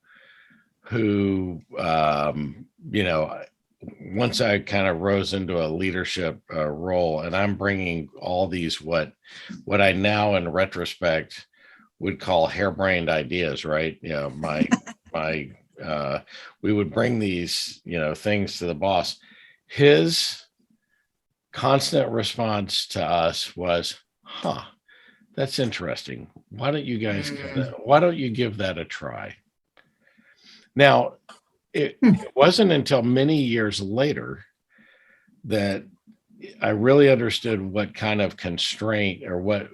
once I kind of rose into a leadership role, and I'm bringing all these, what I now in retrospect would call harebrained ideas, right? We would bring these, things to the boss. His constant response to us was, that's interesting. Why don't you guys give that a try? Now, it wasn't until many years later that I really understood what kind of constraint or what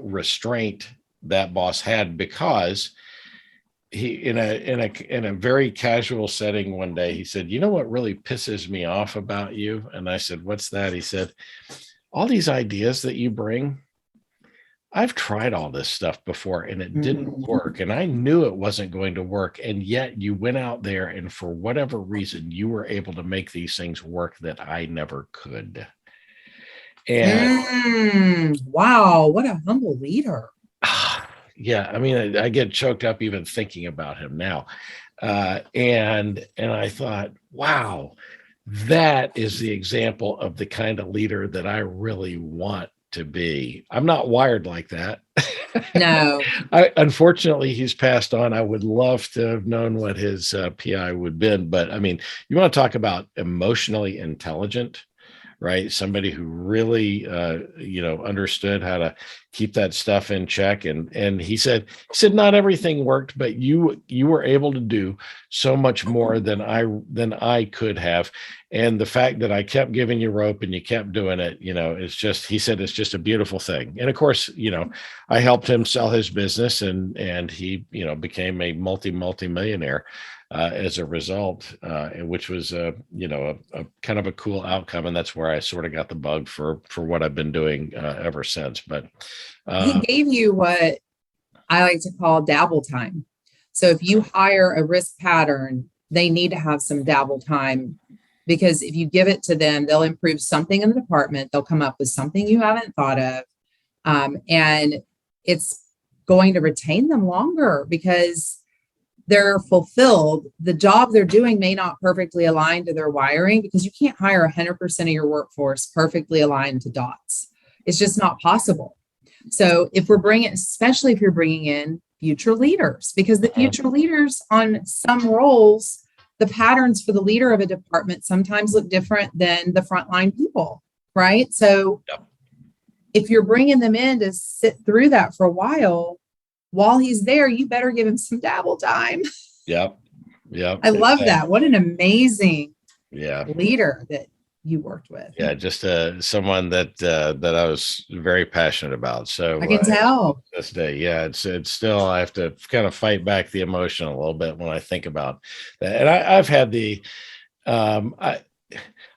restraint that boss had, because he in a very casual setting one day, he said, "You know what really pisses me off about you?" And I said, "What's that?" He said, "All these ideas that you bring, I've tried all this stuff before and it didn't work. And I knew it wasn't going to work. And yet you went out there and for whatever reason, you were able to make these things work that I never could." And wow, what a humble leader. Yeah, I mean, I get choked up even thinking about him now. And I thought, wow, that is the example of the kind of leader that I really want to be. I'm not wired like that. No. Unfortunately, he's passed on. I would love to have known what his PI would have been. But I mean, you want to talk about emotionally intelligent, right? Somebody who really, understood how to keep that stuff in check. And he said, not everything worked, but you were able to do so much more than I could have. And the fact that I kept giving you rope and you kept doing it, it's just, he said, it's just a beautiful thing. And of course, I helped him sell his business and he, became a multi-millionaire as a result, which was, a kind of a cool outcome. And that's where I sort of got the bug for what I've been doing ever since. But he gave you what I like to call dabble time. So if you hire a risk pattern, they need to have some dabble time, because if you give it to them, they'll improve something in the department. They'll come up with something you haven't thought of. And it's going to retain them longer because they're fulfilled. The job they're doing may not perfectly align to their wiring, because you can't hire 100% of your workforce perfectly aligned to dots. It's just not possible. So especially if you're bringing in future leaders, because the future leaders on some roles, the patterns for the leader of a department sometimes look different than the frontline people, right? So if you're bringing them in to sit through that for a while he's there, you better give him some dabble time. Yep. I love that. What an amazing leader that you worked with. Yeah, just someone that I was very passionate about. So I can tell. this day, yeah, it's still, I have to kind of fight back the emotion a little bit when I think about that. And I've had the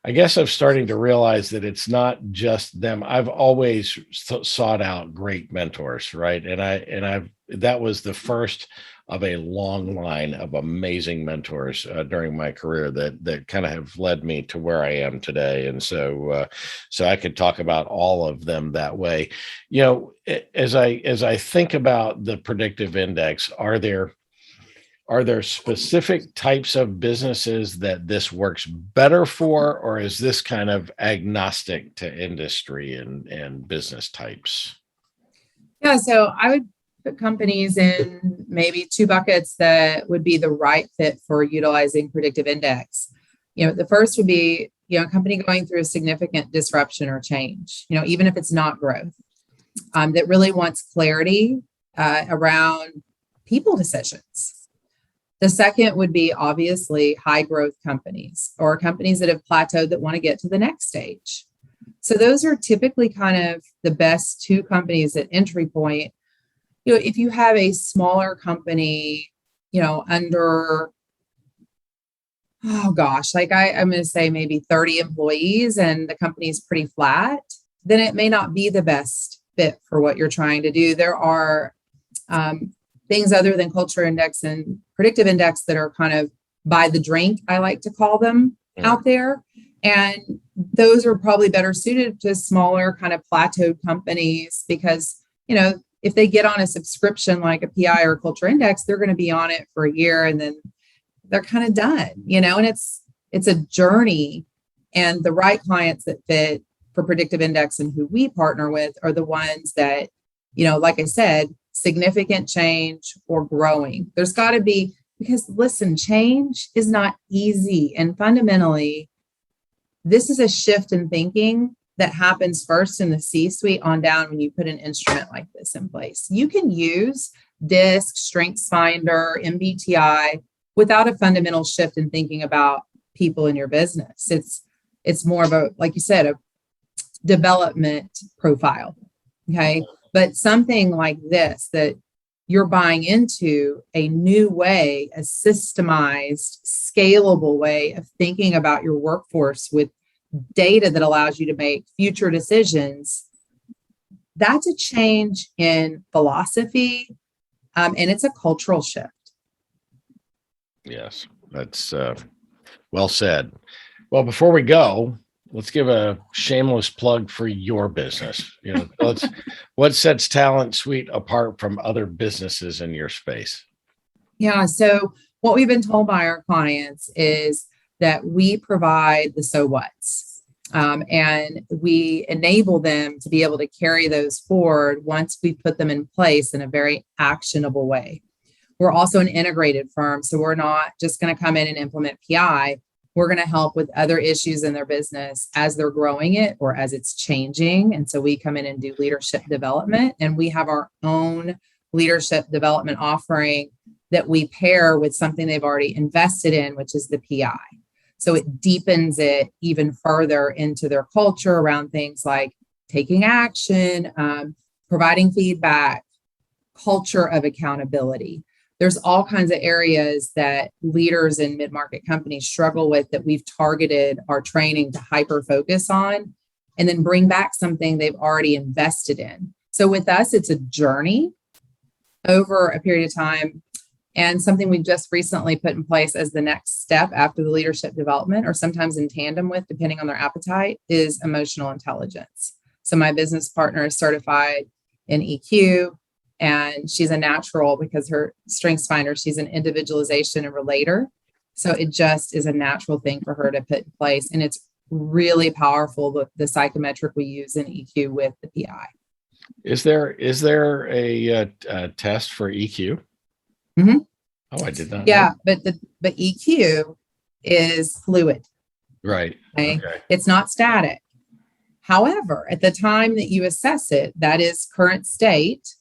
I guess I'm starting to realize that it's not just them. I've always sought out great mentors, right? That was the first of a long line of amazing mentors during my career that kind of have led me to where I am today. And so I could talk about all of them that way. You know, as I think about the predictive index, are there specific types of businesses that this works better for, or is this kind of agnostic to industry and business types? Yeah, so I would put companies in maybe two buckets that would be the right fit for utilizing predictive index. The first would be, a company going through a significant disruption or change, even if it's not growth, that really wants clarity around people decisions. The second would be obviously high growth companies or companies that have plateaued that want to get to the next stage. So those are typically kind of the best two companies at entry point. If you have a smaller company, under, I'm going to say maybe 30 employees and the company's pretty flat, then it may not be the best fit for what you're trying to do. There are things other than culture index and predictive index that are kind of by the drink, I like to call them, out there. And those are probably better suited to smaller kind of plateaued companies because, if they get on a subscription like a PI or culture index, they're going to be on it for a year and then they're kind of done, and it's a journey. And the right clients that fit for predictive index and who we partner with are the ones that, like I said, significant change or growing. There's got to be, because listen, change is not easy. And fundamentally, this is a shift in thinking that happens first in the C-suite on down when you put an instrument like this in place. You can use DISC, StrengthsFinder, MBTI without a fundamental shift in thinking about people in your business. It's more of a, like you said, a development profile. Okay. But something like this, that you're buying into a new way, a systemized, scalable way of thinking about your workforce with data that allows you to make future decisions. That's a change in philosophy, and it's a cultural shift. Yes, that's well said. Well, before we go, let's give a shameless plug for your business. What sets Talent Suite apart from other businesses in your space? Yeah. So what we've been told by our clients is that we provide the so what's, and we enable them to be able to carry those forward once we put them in place in a very actionable way. We're also an integrated firm, so we're not just going to come in and implement PI. We're going to help with other issues in their business as they're growing it or as it's changing. And so we come in and do leadership development, and we have our own leadership development offering that we pair with something they've already invested in, which is the PI. So it deepens it even further into their culture around things like taking action, providing feedback, culture of accountability. There's all kinds of areas that leaders in mid-market companies struggle with that we've targeted our training to hyper focus on and then bring back something they've already invested in. So with us, it's a journey over a period of time, and something we've just recently put in place as the next step after the leadership development, or sometimes in tandem with, depending on their appetite, is emotional intelligence. So my business partner is certified in EQ, and she's a natural because her StrengthsFinder, she's an individualization and relator. So it just is a natural thing for her to put in place. And it's really powerful, the psychometric we use in EQ with the PI. Is there a test for EQ? Mm-hmm. Oh, I did not. Yeah, but EQ is fluid. Right. Okay? It's not static. However, at the time that you assess it, that is current state.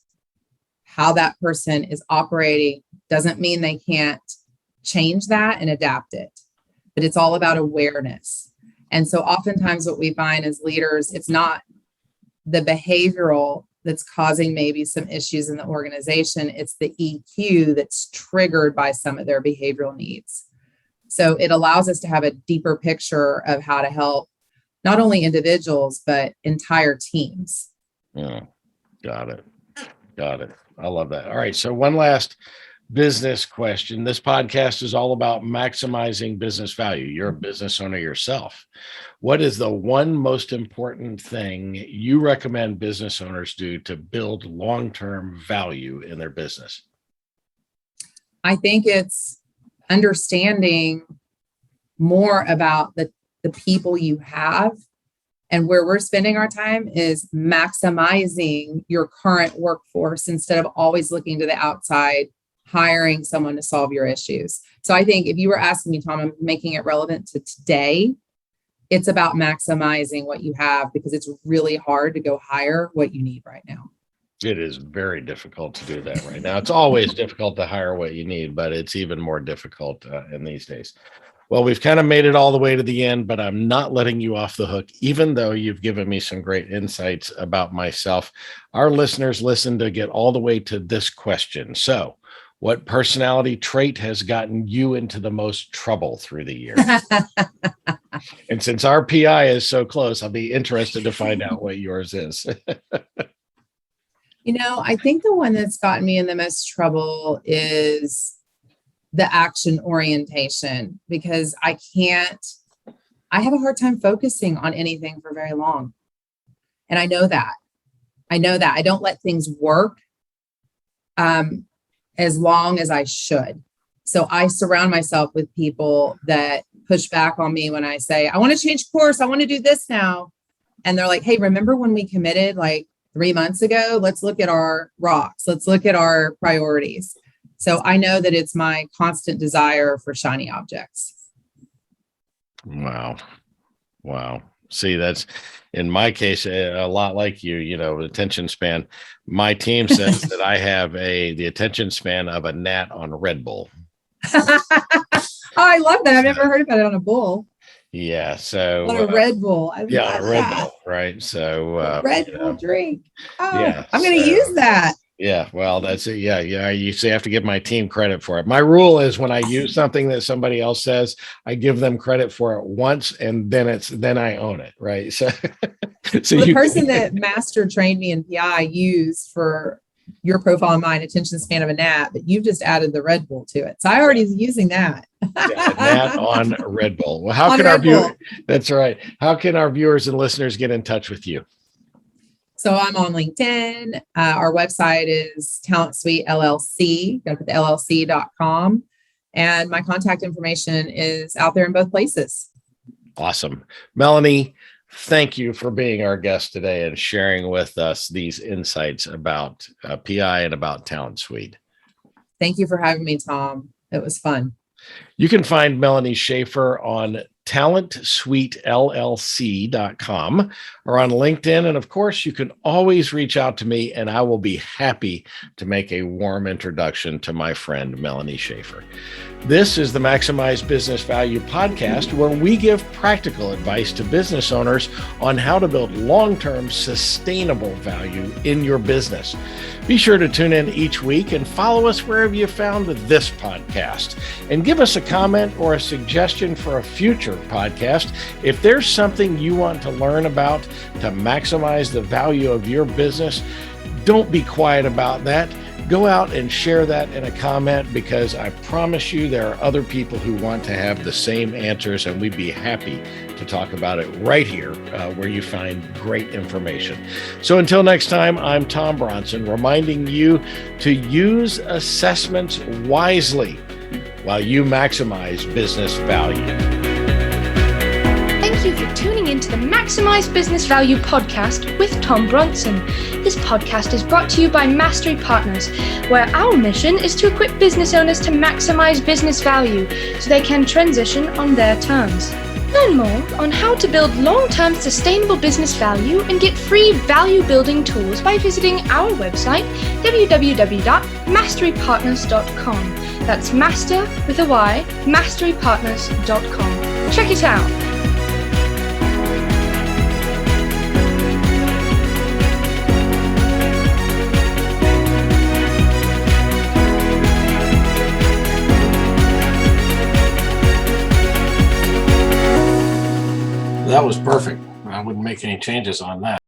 How that person is operating doesn't mean they can't change that and adapt it, but it's all about awareness. And so oftentimes what we find as leaders, it's not the behavioral that's causing maybe some issues in the organization. It's the EQ that's triggered by some of their behavioral needs. So it allows us to have a deeper picture of how to help not only individuals, but entire teams. Yeah, got it. Got it. I love that. All right. So one last business question. This podcast is all about maximizing business value. You're a business owner yourself. What is the one most important thing you recommend business owners do to build long-term value in their business? I think it's understanding more about the people you have, and where we're spending our time is maximizing your current workforce instead of always looking to the outside, hiring someone to solve your issues. So I think if you were asking me, Tom, I'm making it relevant to today. It's about maximizing what you have, because it's really hard to go hire what you need right now. It is very difficult to do that right now. It's always difficult to hire what you need, but it's even more difficult in these days. Well, we've kind of made it all the way to the end, but I'm not letting you off the hook, even though you've given me some great insights about myself. Our listeners listen to get all the way to this question. So, what personality trait has gotten you into the most trouble through the years? And since our PI is so close, I'll be interested to find out what yours is. I think the one that's gotten me in the most trouble is the action orientation, because I have a hard time focusing on anything for very long. And I know that. I don't let things work as long as I should. So I surround myself with people that push back on me when I say, I want to change course. I want to do this now. And they're like, hey, remember when we committed like 3 months ago? Let's look at our rocks. Let's look at our priorities. So I know that it's my constant desire for shiny objects. Wow. See, that's in my case, a lot like you, attention span. My team says that I have the attention span of a gnat on Red Bull. Oh, I love that. I've never heard about it on a bull. Yeah. So on a Red Bull. A Red Bull, right? So Red Bull drink. Oh, yeah, I'm going to use that. Yeah, well, that's it. Yeah. You have to give my team credit for it. My rule is when I use something that somebody else says, I give them credit for it once, and then I own it, right? So, the person that master trained me in PI used for your profile and mine, attention span of a gnat, but you've just added the Red Bull to it. So I already was using that. Yeah, gnat on Red Bull. Well, how can our viewers? That's right. How can our viewers and listeners get in touch with you? So I'm on LinkedIn. Our website is Talent Suite LLC. Go to the LLC.com. And my contact information is out there in both places. Awesome. Melanie, thank you for being our guest today and sharing with us these insights about PI and about Talent Suite. Thank you for having me, Tom. It was fun. You can find Melanie Shaffer on talentsuitellc.com or on LinkedIn. And of course, you can always reach out to me and I will be happy to make a warm introduction to my friend, Melanie Shaffer. This is the Maximize Business Value podcast, where we give practical advice to business owners on how to build long-term sustainable value in your business. Be sure to tune in each week and follow us wherever you found this podcast, and give us a comment or a suggestion for a future podcast. If there's something you want to learn about to maximize the value of your business, don't be quiet about that. Go out and share that in a comment, because I promise you there are other people who want to have the same answers, and we'd be happy to talk about it right here where you find great information. So until next time, I'm Tom Bronson, reminding you to use assessments wisely while you maximize business value. Thank you for tuning into the Maximize Business Value podcast with Tom Bronson. This podcast is brought to you by Mastery Partners, where our mission is to equip business owners to maximize business value so they can transition on their terms. Learn more on how to build long-term sustainable business value and get free value-building tools by visiting our website, www.masterypartners.com. That's master with a Y, masterypartners.com. Check it out. was perfect. I wouldn't make any changes on that.